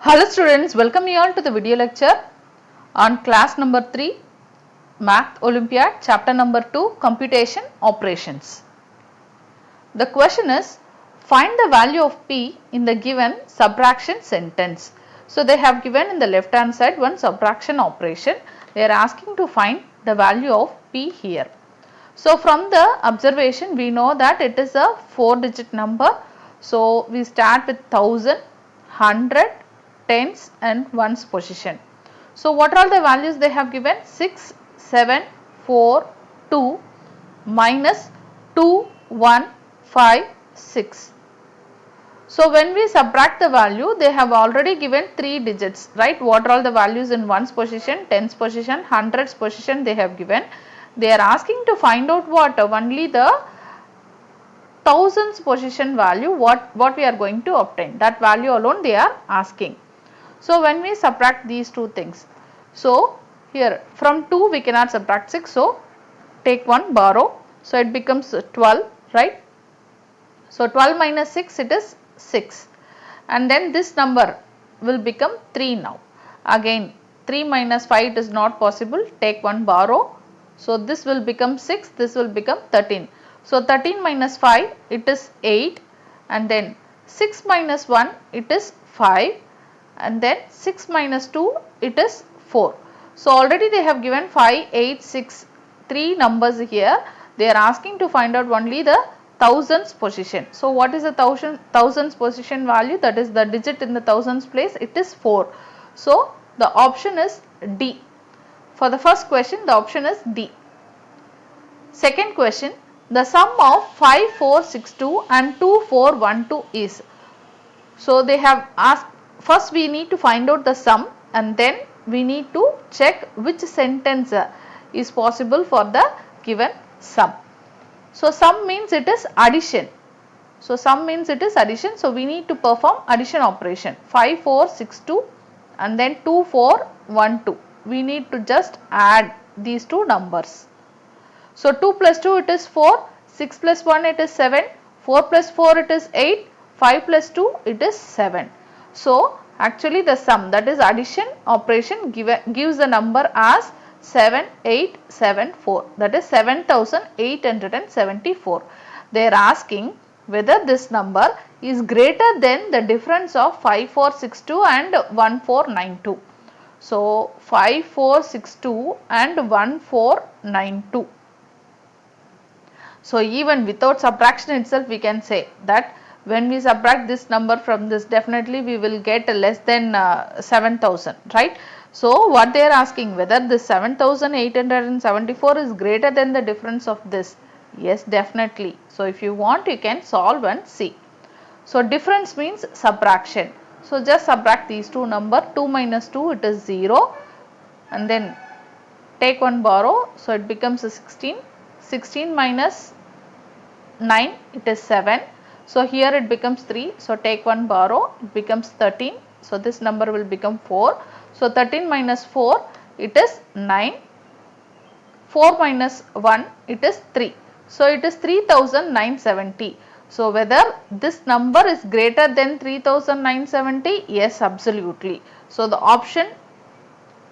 Hello students, welcome you all to the video lecture on class number 3 Math Olympiad chapter number 2 Computation Operations. The question is, find the value of P in the given subtraction sentence. So they have given in the left hand side one subtraction operation. They are asking to find the value of P here. So from the observation we know that it is a 4-digit number. So we start with 1000, 100, tens and ones position. So what are all the values they have given? 6, 7, 4, 2, minus 2, 1, 5, 6. So when we subtract the value, they have already given 3 digits, right? What are all the values in ones position, tens position, hundreds position they have given. They are asking to find out what? Only the thousands position value, what we are going to obtain. That value alone they are asking. So when we subtract these two things, so here from 2 we cannot subtract 6, so take one borrow, so it becomes 12, right? So 12 minus 6, it is 6, and then this number will become 3 now. Again 3 minus 5, it is not possible, take one borrow, so this will become 6, this will become 13. So 13 minus 5, it is 8, and then 6 minus 1, it is 5, and then 6 minus 2, it is 4. So already they have given 5, 8, 6, 3 numbers here. They are asking to find out only the thousands position. So what is the thousands position value? That is the digit in the thousands place, it is 4. So the option is D. For the first question, the option is D. Second question, the sum of 5462 and 2412 is. So they have asked, first we need to find out the sum and then we need to check which sentence is possible for the given sum. So sum means it is addition. So sum means it is addition. So we need to perform addition operation. 5462 and then 2412. We need to just add these two numbers. So 2 plus 2 it is 4, 6 plus 1 it is 7, 4 plus 4 it is 8, 5 plus 2 it is 7. So actually the sum, that is addition operation, gives the number as 7874, that is 7874. They are asking whether this number is greater than the difference of 5462 and 1492. So 5462 and 1492. So even without subtraction itself we can say that when we subtract this number from this, definitely we will get less than 7000, right? So what they are asking, whether this 7874 is greater than the difference of this. Yes, definitely. So if you want, you can solve and see. So difference means subtraction. So just subtract these two numbers. 2 minus 2, it is 0, and then take one borrow, so it becomes a 16. 16 minus 9, it is 7. So here it becomes 3. So take one borrow, it becomes 13. So this number will become 4. So 13 minus 4, it is 9. 4 minus 1, it is 3. So it is 3970. So whether this number is greater than 3970? Yes, absolutely. So the option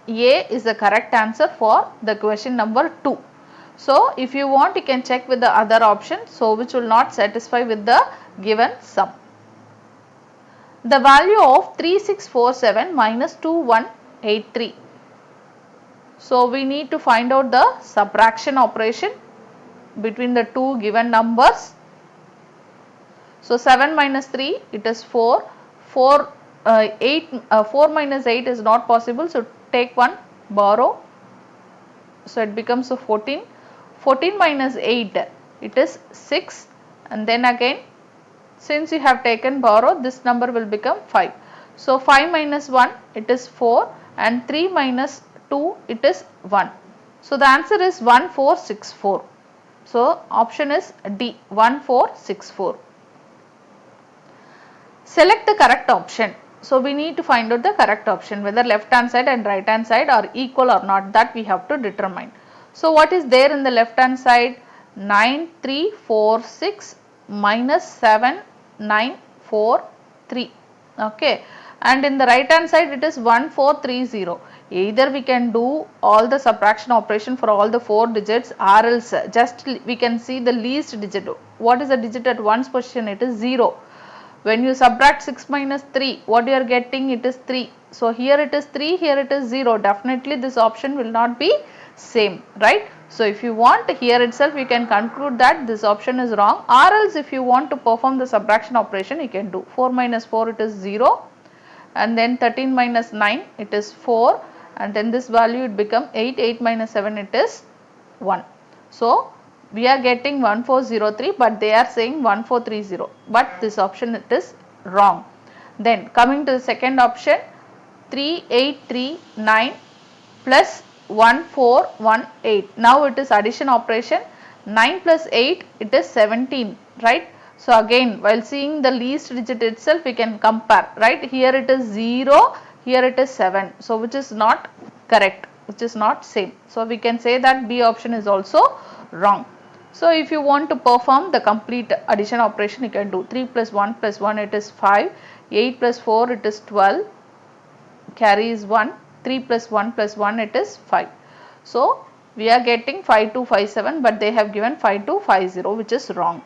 A is the correct answer for the question number 2. So if you want, you can check with the other option, so which will not satisfy with the given sum. The value of 3647 minus 2183. So we need to find out the subtraction operation between the two given numbers. So 7 minus 3, it is 4. 4 minus 8 is not possible, so take one borrow. So it becomes a 14. 14 minus 8, it is 6, and then again since you have taken borrow, this number will become 5. So 5 minus 1, it is 4, and 3 minus 2, it is 1. So the answer is 1464. So option is D, 1464. Select the correct option. So we need to find out the correct option, whether left hand side and right hand side are equal or not, that we have to determine. So what is there in the left hand side? 9346 minus 7943. Okay. and in the right hand side it is 1430. Either we can do all the subtraction operation for all the 4 digits, or else just we can see the least digit. What is the digit at 1's position? It is 0. When you subtract 6 minus 3, what you are getting? It is 3. So here it is 3, here it is 0. Definitely this option will not be same, right? So if you want, here itself you can conclude that this option is wrong, or else if you want to perform the subtraction operation, you can do 4 minus 4, it is 0, and then 13 minus 9, it is 4, and then this value it become 8, 8 minus 7, it is 1. So we are getting 1403, but they are saying 1430, but this option it is wrong. Then coming to the second option, 3839 plus 1418. Now it is addition operation. 9 plus 8, it is 17, right? So again, while seeing the least digit itself, we can compare, right? Here it is 0, here it is 7. So which is not correct, which is not same. So we can say that B option is also wrong. So if you want to perform the complete addition operation, you can do 3 plus 1 plus 1, it is 5. 8 plus 4, it is 12. Carry is 1. 3 plus 1 plus 1, it is 5. So we are getting 5257, but they have given 5250, which is wrong.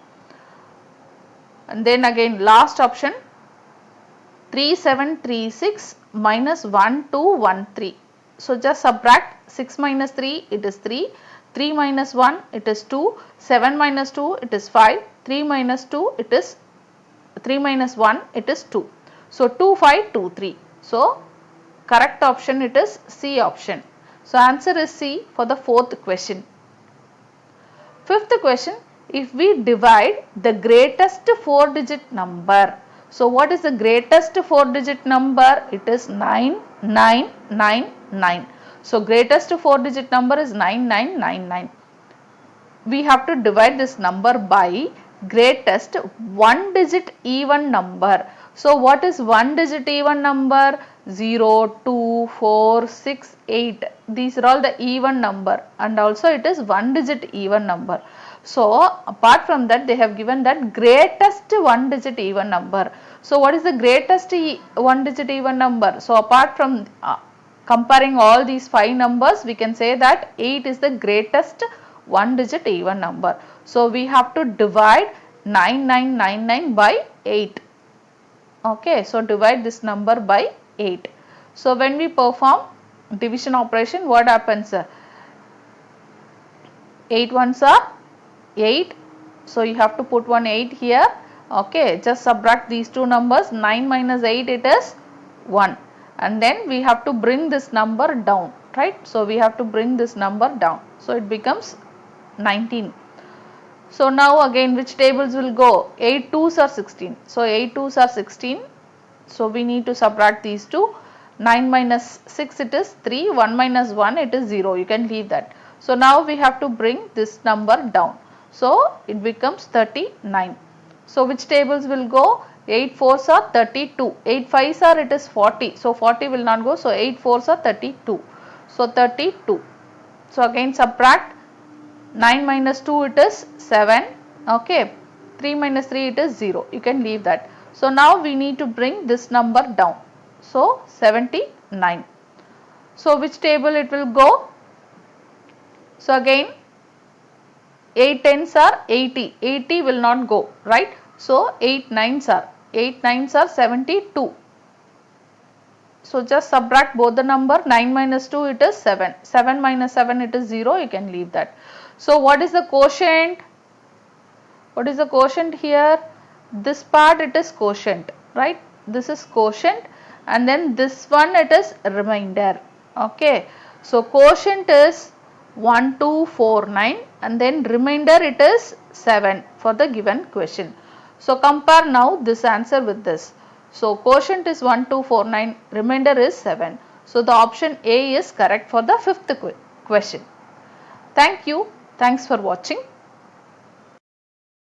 And then again last option, 3736 minus 1213. So just subtract 6 minus 3, it is 3. 3 minus 1, it is 2. 7 minus 2, it is 5. 3 minus 2, it is 3 minus 1, it is 2. So 2523. So correct option it is C option. So answer is C for the fourth question. Fifth question, if we divide the greatest 4-digit number. So what is the greatest 4-digit number? It is 9999. So greatest 4-digit number is 9999. We have to divide this number by greatest 1-digit even number. So what is 1-digit even number? 0, 2, 4, 6, 8. These are all the even number, and also it is 1-digit even number. So apart from that, they have given that greatest 1-digit even number. So what is the greatest 1-digit even number? So apart from comparing all these 5 numbers, we can say that 8 is the greatest 1-digit even number. So we have to divide 9999 by 8. Okay, so divide this number by 8. So when we perform division operation, what happens? 8 ones are 8. So you have to put one 8 here. Okay, just subtract these two numbers. 9 minus 8, it is 1. And then we have to bring this number down, right? So we have to bring this number down. So it becomes 19. So now again, which tables will go? 8 2s are 16. So 8 2s are 16. So we need to subtract these two. 9 minus 6, it is 3. 1 minus 1, it is 0. You can leave that. So now we have to bring this number down. So it becomes 39. So which tables will go? 8 4s are 32. 8 5s are, it is 40. So 40 will not go. So 8 4s are 32. So 32. So again subtract. 9 minus 2, it is 7. Okay. 3 minus 3, it is 0. You can leave that. So now we need to bring this number down. So 79. So which table it will go? So again 8 10s are 80. 80 will not go, right? So 8 9s are 72. So just subtract both the number. 9 minus 2, it is 7. 7 minus 7, it is 0. You can leave that. So what is the quotient? What is the quotient here? This part, it is quotient, right? This is quotient, and then this one, it is remainder. Okay. So quotient is 1249, and then remainder it is 7 for the given question. So compare now this answer with this. So quotient is 1249, remainder is 7. So the option A is correct for the fifth question. Thank you. Thanks for watching.